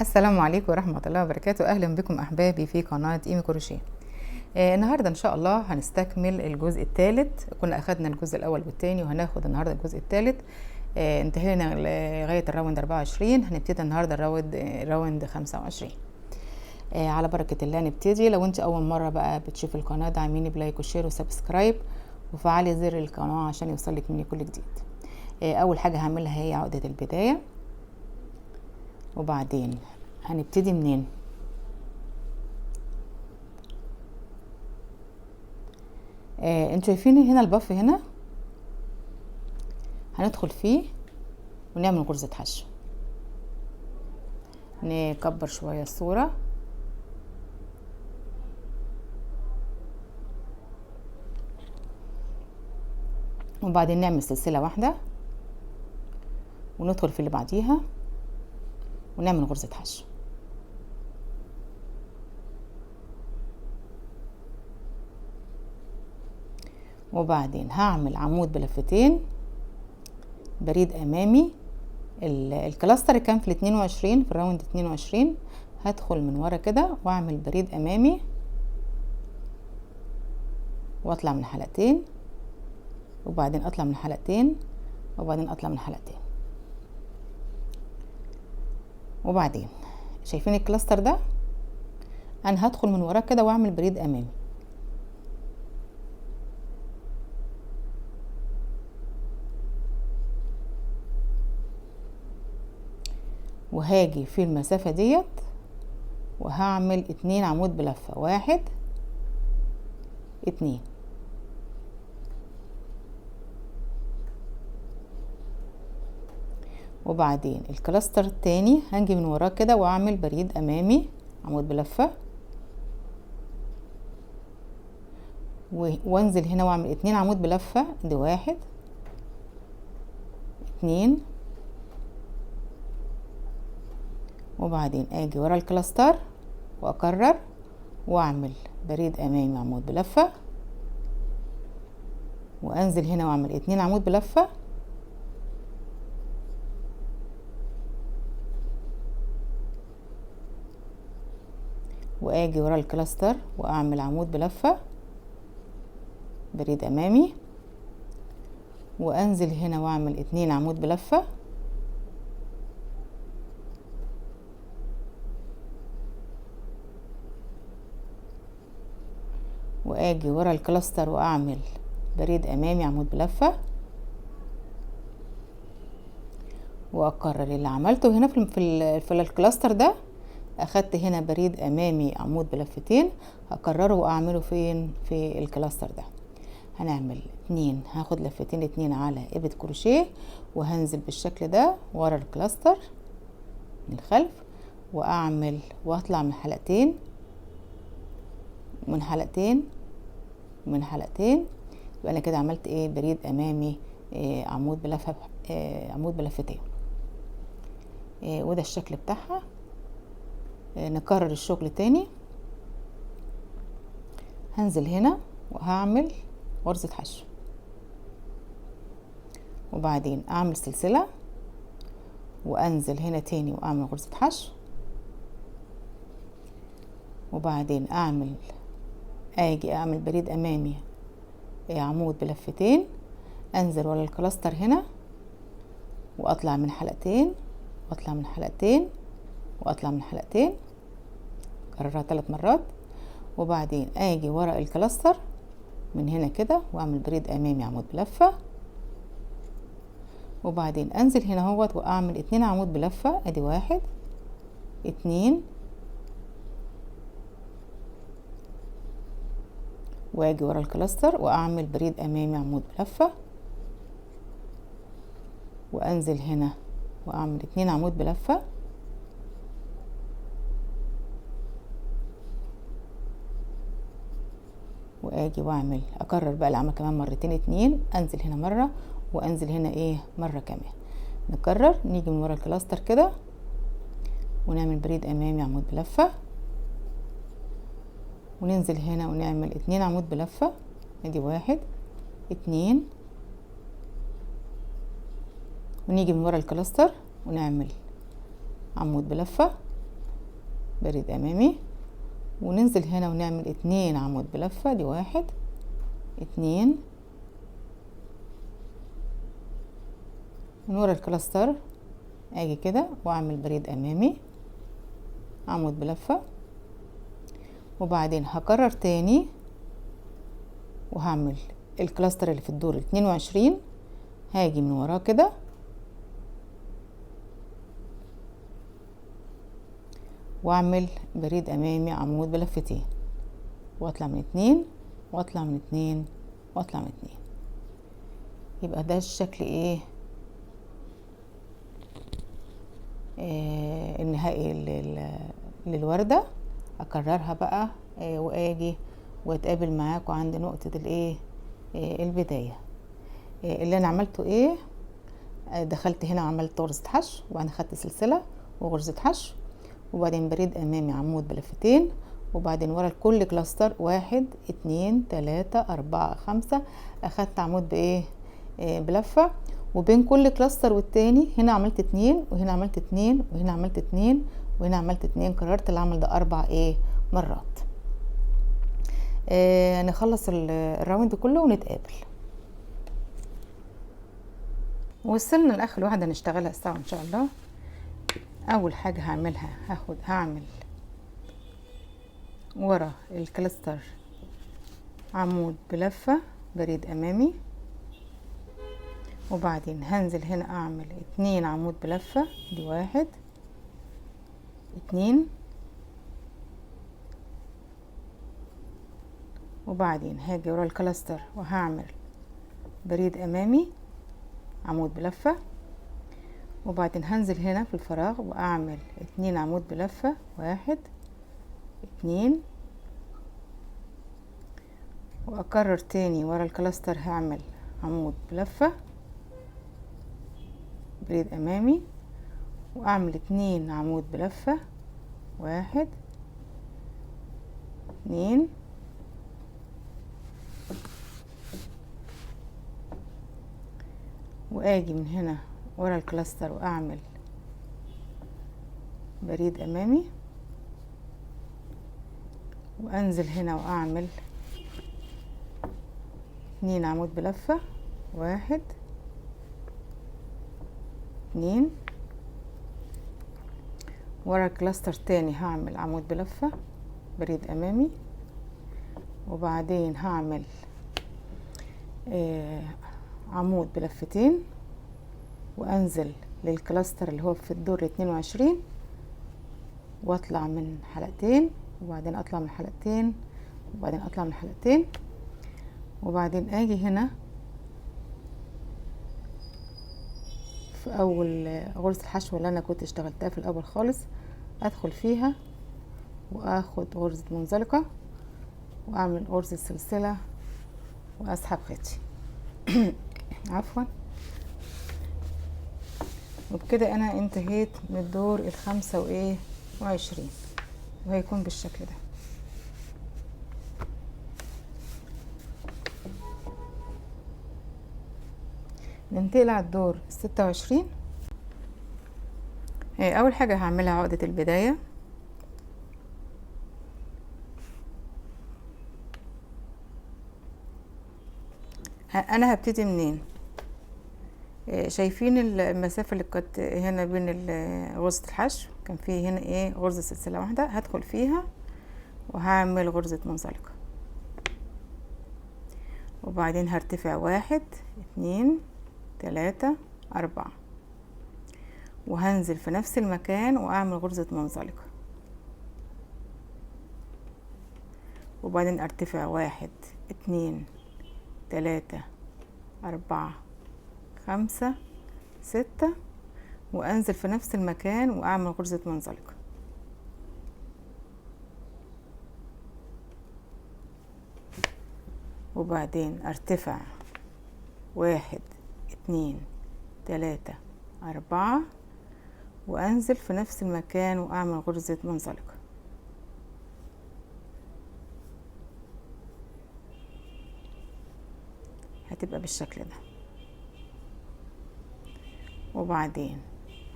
السلام عليكم ورحمة الله وبركاته. أهلا بكم أحبابي في قناة إيمي كروشيه. النهاردة إن شاء الله هنستكمل الجزء الثالث. كنا أخدنا الجزء الأول والثاني وهناخد النهاردة الجزء الثالث. انتهينا لغاية الراوند 24. هنبتدي النهاردة الراوند 25. على بركة الله نبتدي. لو انت أول مرة بقى بتشوف القناة دعميني بلايك وشير وسبسكرايب وفعلي زر القناة عشان يوصلك مني كل جديد. أول حاجة هعملها هي عقدة البداية، وبعدين هنبتدي منين؟ انتوا شايفين هنا البف هنا، هندخل فيه ونعمل غرزة حشو. نكبر شوية الصورة، وبعدين نعمل سلسلة واحدة وندخل في اللي بعديها ونعمل غرزة حشو. وبعدين هعمل عمود بلفتين بريد امامي. الكلاستر كان في 22 في الراوند 22. هدخل من ورا كده واعمل بريد امامي واطلع من حلقتين، وبعدين اطلع من حلقتين، وبعدين اطلع من حلقتين. وبعدين شايفين الكلاستر ده، انا هدخل من ورا كده واعمل بريد امامي، وهاجي في المسافة ديت وهعمل 2 عمود بلفة، 1 2. وبعدين الكلاستر التاني هنجي من وراه كده واعمل بريد امامي عمود بلفة، وانزل هنا واعمل 2 عمود بلفة. دي 1 2. وبعدين اجي ورا الكلاستر واكرر واعمل بريد امامي عمود بلفة، وانزل هنا واعمل 2 عمود بلفة، واجي ورا الكلاستر واعمل عمود بلفة بريد امامي، وانزل هنا واعمل 2 عمود بلفة، واجي ورا الكلاستر واعمل بريد امامي عمود بلفة، واكرر اللي عملته هنا في الكلاستر ده. اخدت هنا بريد امامي عمود بلفتين، هكرره واعمله فين؟ في الكلاستر ده. هنعمل 2، هاخد لفتين 2 على ابرة كروشيه، وهنزل بالشكل ده ورا الكلاستر من الخلف، واعمل واطلع من حلقتين، من حلقتين، من حلقتين. يبقى انا كده عملت ايه؟ بريد امامي عمود بلفه، عمود بلفتين. وده الشكل بتاعها. نكرر الشغل تاني. هنزل هنا وهعمل غرزة حشو، وبعدين اعمل سلسلة، وانزل هنا تاني واعمل غرزة حشو، وبعدين اجي اعمل بريد امامي عمود بلفتين، انزل ورا الكلاستر هنا واطلع من حلقتين، واطلع من حلقتين، واطلع من حلقتين. كررها 3 مرات. وبعدين اجي ورا الكلاستر من هنا كده واعمل بريد امامي عمود بلفة، وبعدين انزل هنا اهوت واعمل 2 عمود بلفة. ادي 1 2. واجي ورا الكلاستر واعمل بريد امامي عمود بلفة، وانزل هنا واعمل 2 عمود بلفة، واجي واعمل اكرر بقى العمل كمان مرتين 2. انزل هنا مرة وانزل هنا ايه مرة كمان. نكرر، نيجي من ورا الكلاستر كده ونعمل بريد امامي عمود بلفة، وننزل هنا ونعمل 2 عمود بلفة. ادي 1 2. ونيجي من ورا الكلاستر ونعمل عمود بلفة، بريد امامي، وننزل هنا ونعمل 2 عمود بلفة. دي 1 2 من ورا الكلاستر اجي كده واعمل بريد امامي عمود بلفة، وبعدين هكرر تاني وهعمل الكلاستر اللي في الدور 22. هاجي من وراه كده واعمل بريد امامي عمود بلفتين، واطلع من 2 واطلع من 2 واطلع من 2. يبقى ده الشكل النهائي للوردة. اكررها بقى واجي واتقابل معاكم عند نقطة البداية. اللي انا عملته دخلت هنا وعملت غرزة حشو، وبعدين خدت سلسلة وغرزة حشو، وبعدين بريد امامي عمود بلفتين، وبعدين ورا كل كلاستر 1 2 3 4 5 اخدت عمود بلفة، وبين كل كلاستر والتاني هنا عملت 2 وهنا عملت 2 وهنا عملت 2 وهنا عملت 2. كررت العمل ده 4 مرات. نخلص الراوند كله ونتقابل. وصلنا لاخر واحده هنشتغلها الساعه ان شاء الله. اول حاجه هعملها هعمل ورا الكلاستر عمود بلفه بريد امامي، وبعدين هنزل هنا اعمل 2 عمود بلفه. دي 1 2، وبعدين هاجي ورا الكلاستر وهعمل بريد امامي عمود بلفة، وبعدين هنزل هنا في الفراغ واعمل 2 عمود بلفة. 1 2، واكرر تاني ورا الكلاستر هعمل عمود بلفة بريد امامي، واعمل 2 عمود بلفة. 1 2، واجي من هنا ورا الكلاستر واعمل بريد امامي، وانزل هنا واعمل 2 عمود بلفة. 1 2، ورا الكلاستر تاني هعمل عمود بلفة بريد امامي، وبعدين هعمل عمود بلفتين، وانزل للكلاستر اللي هو في الدور 22 واطلع من حلقتين، وبعدين اطلع من حلقتين، وبعدين اطلع من حلقتين، وبعدين اجي هنا في اول غرزة الحشو اللي انا كنت اشتغلتها في الاول خالص، ادخل فيها واخد غرزة منزلقة واعمل غرزة سلسلة واسحب خيطي عفوا. وبكده انا انتهيت من الدور 25 وهيكون بالشكل ده. ننتقل على الدور 26. اول حاجة هعملها عقدة البداية. انا هبتدي منين؟ شايفين المسافة اللي كانت هنا بين غرزة الحشو؟ كان في هنا غرزة سلسلة واحدة، هدخل فيها وهعمل غرزة منزلقة، وبعدين هرتفع 1 2 3 4، وهنزل في نفس المكان واعمل غرزة منزلقة، وبعدين ارتفع 1 2 3 4 5 6، وانزل في نفس المكان واعمل غرزة منزلقة، وبعدين ارتفع 1 2 3 4، وانزل في نفس المكان واعمل غرزة منزلقة، هتبقى بالشكل ده. وبعدين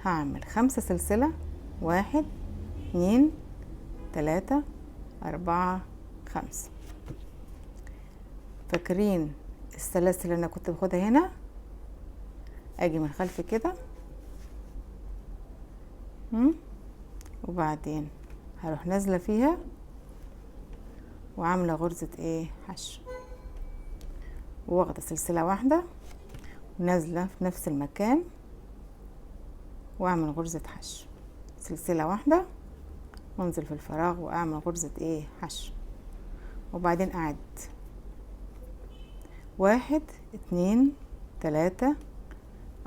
هعمل 5 سلسلة، 1 2 3 4 5. فاكرين السلاسل اللي انا كنت باخدها هنا؟ اجي من خلف كده وبعدين هروح نازله فيها وعامله غرزه ايه حشو، واخده سلسله واحده ونازله في نفس المكان واعمل غرزه حشو، سلسله واحده وانزل في الفراغ واعمل غرزه ايه حشو، وبعدين اعد 1 2 3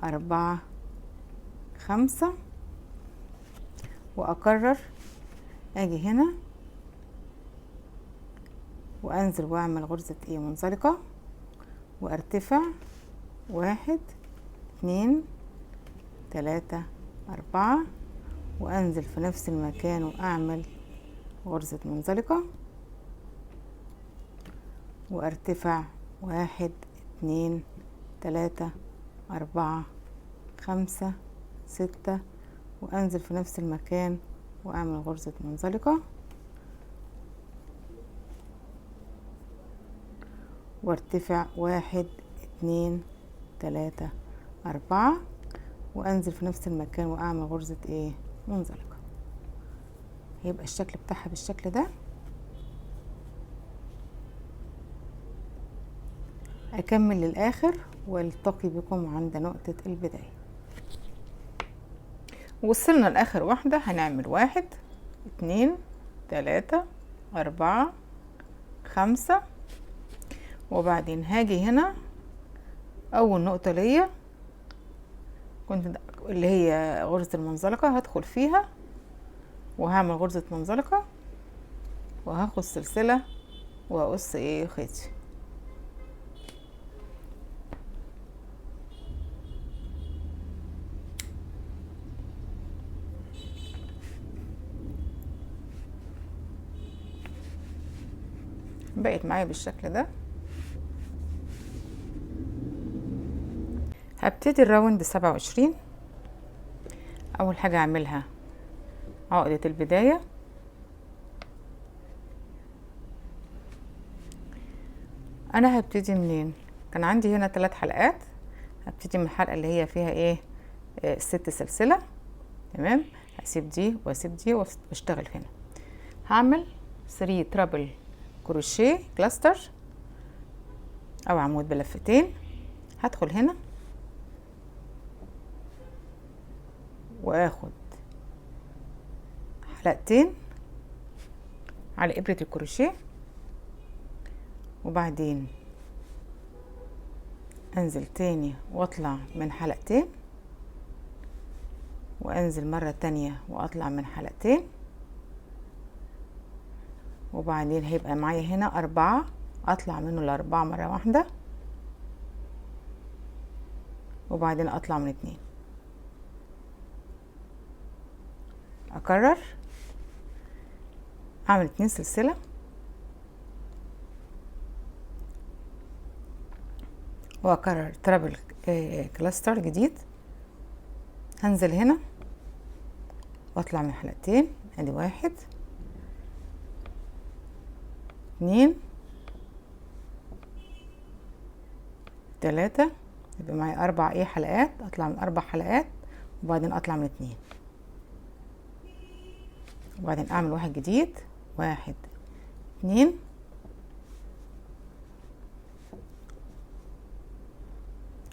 4 5 واكرر. اجي هنا وانزل واعمل غرزة ايه منزلقة وارتفع 1 2 3 4 وانزل في نفس المكان واعمل غرزة منزلقة وارتفع 1 2 3 4 5 6 وانزل في نفس المكان واعمل غرزة منزلقة وارتفع 1 2 3 4 وانزل في نفس المكان واعمل غرزة ايه منزلقة. هيبقى الشكل بتاعها بالشكل ده. اكمل للاخر والتقي بكم عند نقطة البداية. وصلنا لاخر واحدة، هنعمل 1 2 3 4 5 وبعدين هاجي هنا اول نقطة ليا كنت اللي هي غرزة المنزلقة، هدخل فيها وهعمل غرزة منزلقة وهاخد سلسلة وهقص ايه خيطي. بقت معايا بالشكل ده. هبتدي الراوند 27. اول حاجة اعملها عقدة البداية، انا هبتدي منين؟ كان عندي هنا 3 حلقات، هبتدي من الحلقة اللي هي فيها ايه 6 سلسلة. تمام، هسيب دي واسيب دي واشتغل هنا. هعمل 3 ترابل كروشيه كلاستر او عمود بلفتين. هدخل هنا واخد حلقتين على ابرة الكروشيه وبعدين انزل تاني واطلع من حلقتين وانزل مرة تانية واطلع من حلقتين وبعدين هيبقى معايا هنا 4 اطلع منه ال4 مرة واحدة وبعدين اطلع من 2. اكرر اعمل 2 سلسلة واكرر ترابل كلاستر جديد. هنزل هنا واطلع من حلقتين، ادي 1 2 3 يبقى معايا 4 ايه حلقات، اطلع من 4 حلقات وبعدين اطلع من 2 وبعدين اعمل واحد جديد 1 2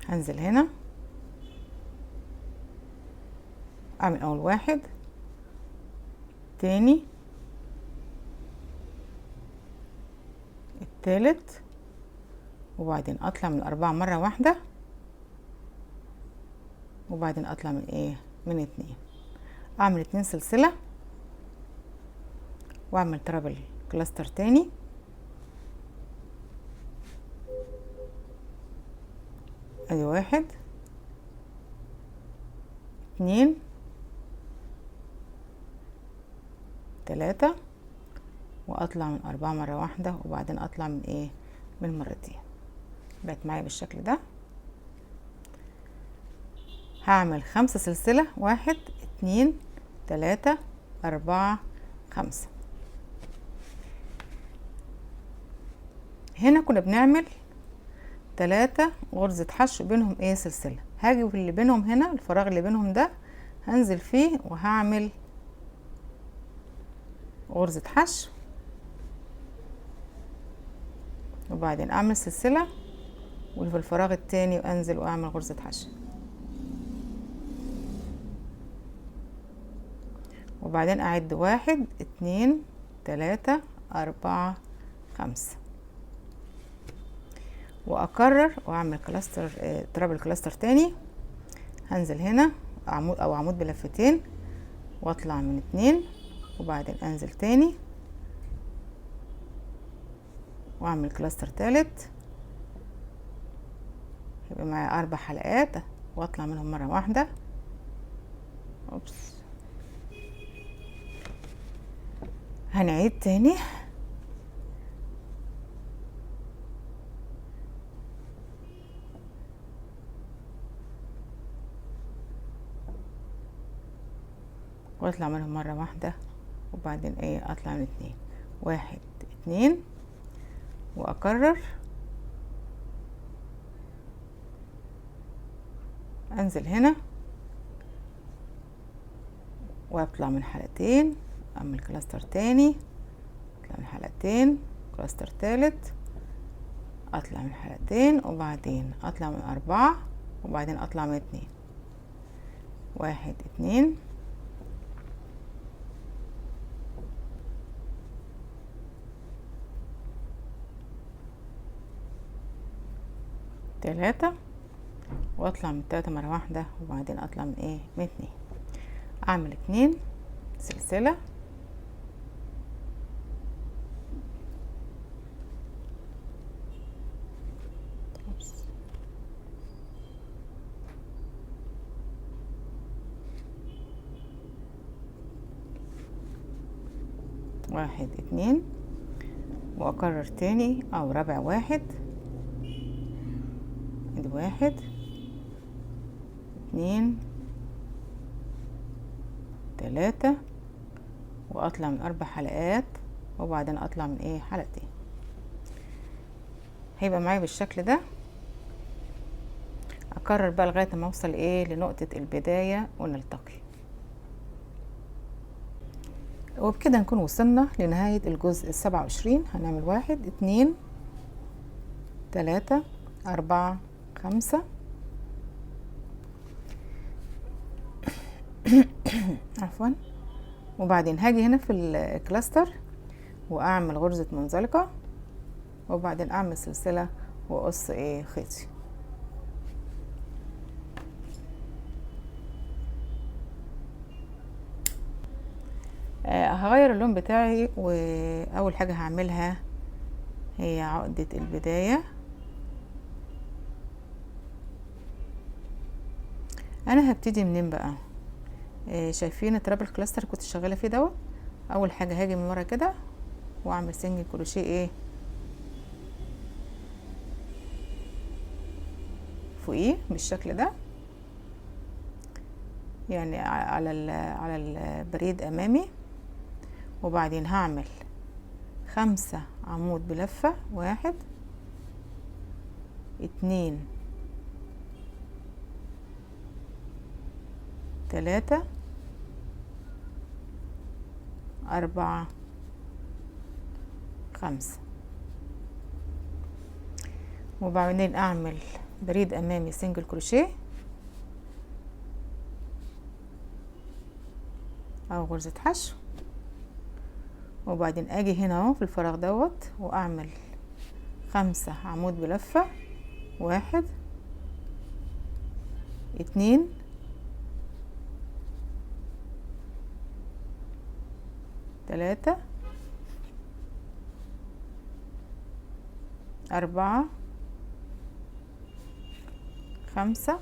هنزل هنا اعمل اول واحد تاني التالت وبعدين اطلع من 4 مرة واحدة وبعدين اطلع من ايه من 2. اعمل 2 سلسلة واعمل ترابل كلاستر تاني ادي 1 2 3 واطلع من 4 مرة واحدة وبعدين اطلع من ايه من مرتين. بقت معايا بالشكل ده. هعمل 5 سلسلة 1 2 3 4 5 هنا كنا بنعمل 3 غرزة حشو بينهم ايه سلسلة. هاجي في اللي بينهم هنا الفراغ اللي بينهم ده هنزل فيه وهعمل غرزة حشو، وبعدين اعمل سلسلة وفي الفراغ التاني وانزل واعمل غرزة حشو، وبعدين اعد 1 2 3 4 5 واكرر واعمل كلاستر ترابل كلاستر تاني. هنزل هنا عمود او عمود بلفتين واطلع من 2 وبعدين انزل تاني واعمل كلاستر تالت، يبقى معايا 4 حلقات واطلع منهم مرة واحدة. اوبس، هنعيد تاني واطلع منهم مرة واحدة، وبعدين ايه اطلع من 2 1 2 واكرر، انزل هنا واطلع من حلقتين، اعمل كلاستر تاني، اطلع من حلقتين، كلاستر تالت، اطلع من حلقتين، وبعدين اطلع من 4 وبعدين اطلع من 2 1 2 3 واطلع من 3 مرة واحدة، وبعدين اطلع من ايه من 2 اعمل 2 سلسلة، واحد 2 واكرر تاني او رابع 1 ادي 1 2 3 واطلع من 4 حلقات، وبعدين اطلع من ايه حلقتين. هيبقى معايا بالشكل ده. اكرر بقى لغاية ما اوصل ايه لنقطة البداية ونلتقي، وبكده نكون وصلنا لنهاية الجزء 27. هنعمل 1 2 3 4 5 عفوا، وبعدين هاجي هنا في الكلاستر واعمل غرزة منزلقة، وبعدين اعمل سلسلة واقص ايه خيطي. هغير اللون بتاعي، واول حاجة هعملها هي عقدة البداية. انا هبتدي منين بقى؟ شايفين الترابل كلاستر كنت شغالة فيه دوت. اول حاجة هاجي من ورا كده واعمل سنجل كروشيه ايه فوقيه بالشكل ده، يعني على البريد امامي، وبعدين هعمل 5 عمود بلفة 1 2 3 4 5 وبعدين اعمل بريد امامي سنجل كروشيه او غرزة حشو، وبعدين اجي هنا اهو في الفراغ دوت واعمل 5 عمود بلفة 1 2 3 4 5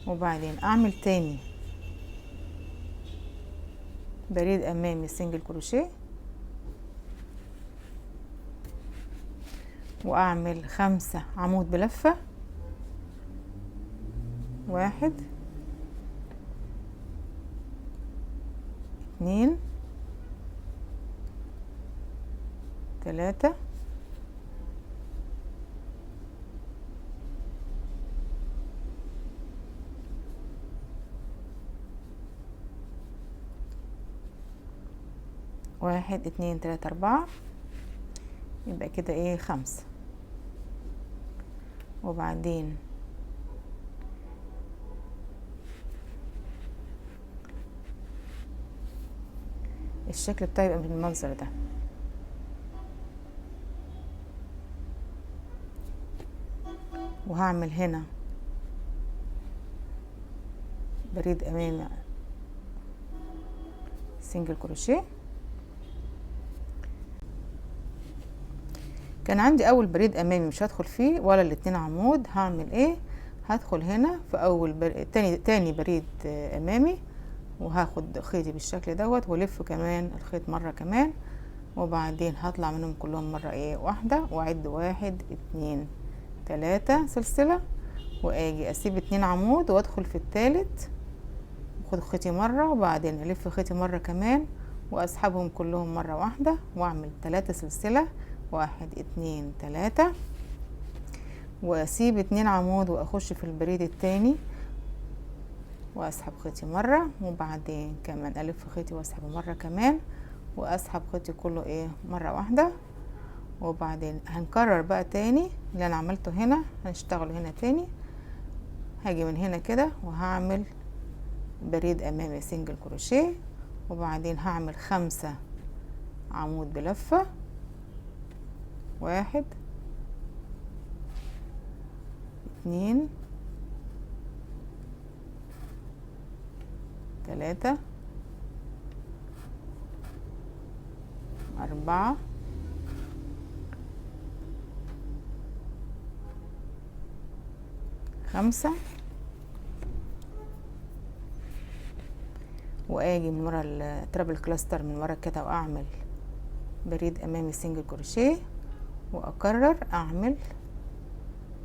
وبعدين اعمل تاني بريد امامي سنجل كروشيه واعمل 5 عمود بلفة 1 2 3 1 2 3 4 يبقى كده ايه 5. وبعدين الشكل بتاعي يبقى بالمنظر ده. وهعمل هنا بريد امامي سنجل كروشيه. كان عندي اول بريد امامي مش هدخل فيه ولا الاتنين عمود. هعمل ايه؟ هدخل هنا في اول تاني بريد امامي، وهاخد خيطي بالشكل دوت والف كمان الخيط مره كمان، وبعدين هطلع منهم كلهم مره ايه واحده، واعد 1 2 3 سلسله، واجي اسيب 2 عمود وادخل في التالت، واخد خيطي مره وبعدين الف خيطي مره كمان واسحبهم كلهم مره واحده، واعمل 3 سلسله 1 2 3، واسيب 2 عمود واخش في البريد التاني واسحب خيطي مره، وبعدين كمان الف خيطي واسحبه مره كمان واسحب خيطي كله ايه مره واحده. وبعدين هنكرر بقى تاني اللي انا عملته هنا، هنشتغله هنا تاني. هاجي من هنا كده وهعمل بريد امامي سنجل كروشيه، وبعدين هعمل 5 عمود بلفه، 1 2 3 4 5، واجي من ورا الترابل كلاستر من ورا كده واعمل بريد امامي سنجل كروشيه، واكرر اعمل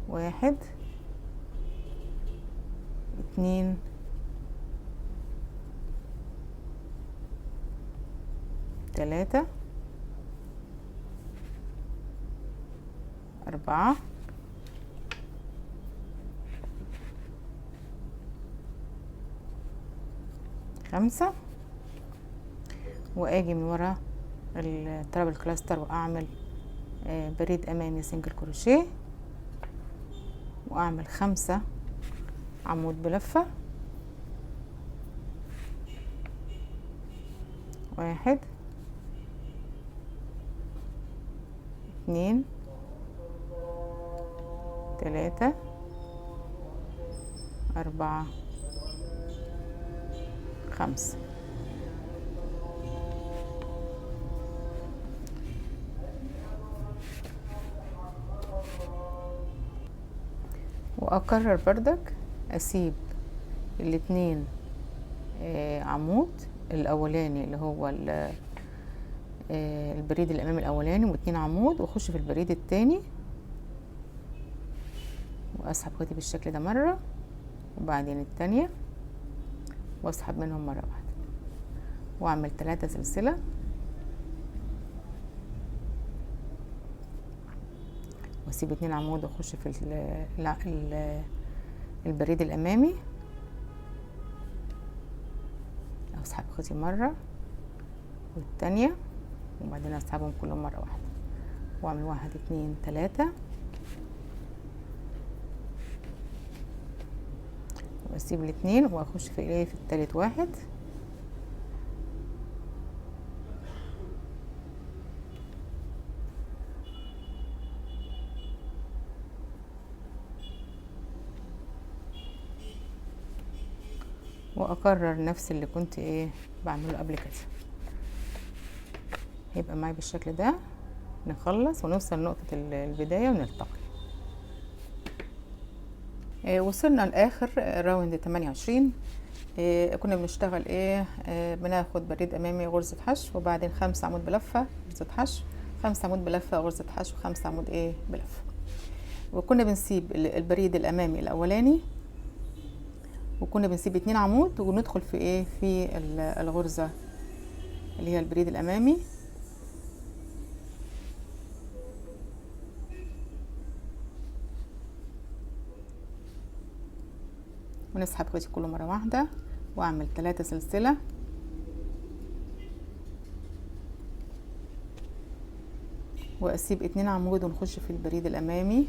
1 2 3 4 5، واجي من ورا الترابل كلاستر واعمل بريد امامي سنجل كروشيه، واعمل 5 عمود بلفه، 1 2 3 4 5. واكرر بردك اسيب الاتنين عمود الاولاني اللي هو البريد الامامي الاولاني و2 عمود، واخش في البريد التاني واسحب خيطي بالشكل ده مره، وبعدين التانية واسحب منهم مره واحده، واعمل 3 سلسله، واسيب 2 عمود واخش في البريد الامامي، اسحب خيطي مره والتانية، وبعدين اسحبهم كلهم مره واحده، واعمل 1 2 3، واسيب الاتنين واخش في ايه في التالت 1، واكرر نفس اللي كنت ايه بعمله قبل كده. هيبقى معايا بالشكل ده. نخلص ونوصل لنقطة البداية ونلتقي. وصلنا لاخر راوند 28. كنا بنشتغل ايه بناخد بريد امامي غرزة حشو، وبعدين 5 عمود بلفة غرزة حشو، 5 عمود بلفة غرزة حشو، 5 عمود ايه بلفة. وكنا بنسيب البريد الامامي الاولاني، وكنا بنسيب 2 عمود وندخل في ايه في الغرزة اللي هي البريد الامامي، ونسحب خيطي كله مرة واحدة واعمل 3 سلسلة، واسيب 2 عمود ونخش في البريد الامامي،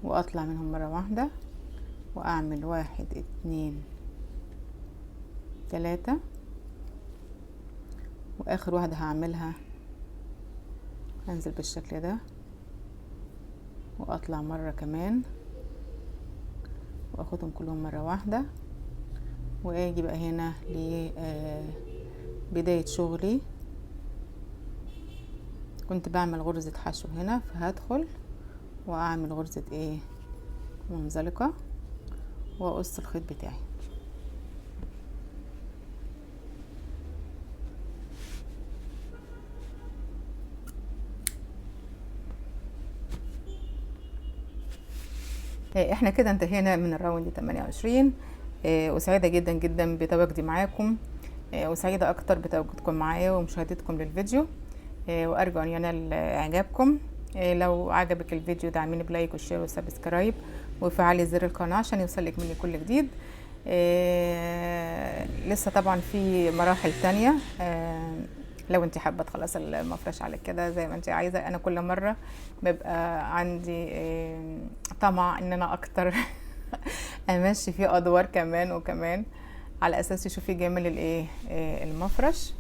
واطلع منهم مرة واحدة واعمل 1 2 3، واخر واحدة هعملها هنزل بالشكل ده واطلع مرة كمان واخدهم كلهم مرة واحدة، واجي بقى هنا لبداية شغلي. كنت بعمل غرزة حشو هنا، فهدخل واعمل غرزة منزلقة واقص الخيط بتاعي. احنا كده انتهينا من الراوند 28. وسعيدة جدا جدا بتواجدي معاكم، وسعيدة اكتر بتواجدكم معايا ومشاهدتكم للفيديو، وارجو ان ينال اعجابكم. لو عجبك الفيديو دعميني بلايك وشير وسبسكرايب وفعلي زر القناة عشان يوصلك مني كل جديد. لسه طبعا في مراحل تانية، لو انت حابه تخلص المفرش على كده زي ما انت عايزه. انا كل مره بيبقى عندي طمع ان انا اكتر امشي فيه ادوار كمان وكمان على اساس تشوفي جمال المفرش.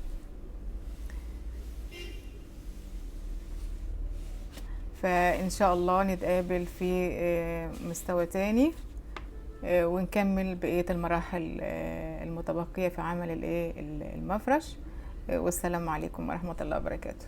فان شاء الله نتقابل في مستوى تاني، ونكمل بقية المراحل المتبقية في عمل المفرش. والسلام عليكم ورحمة الله وبركاته.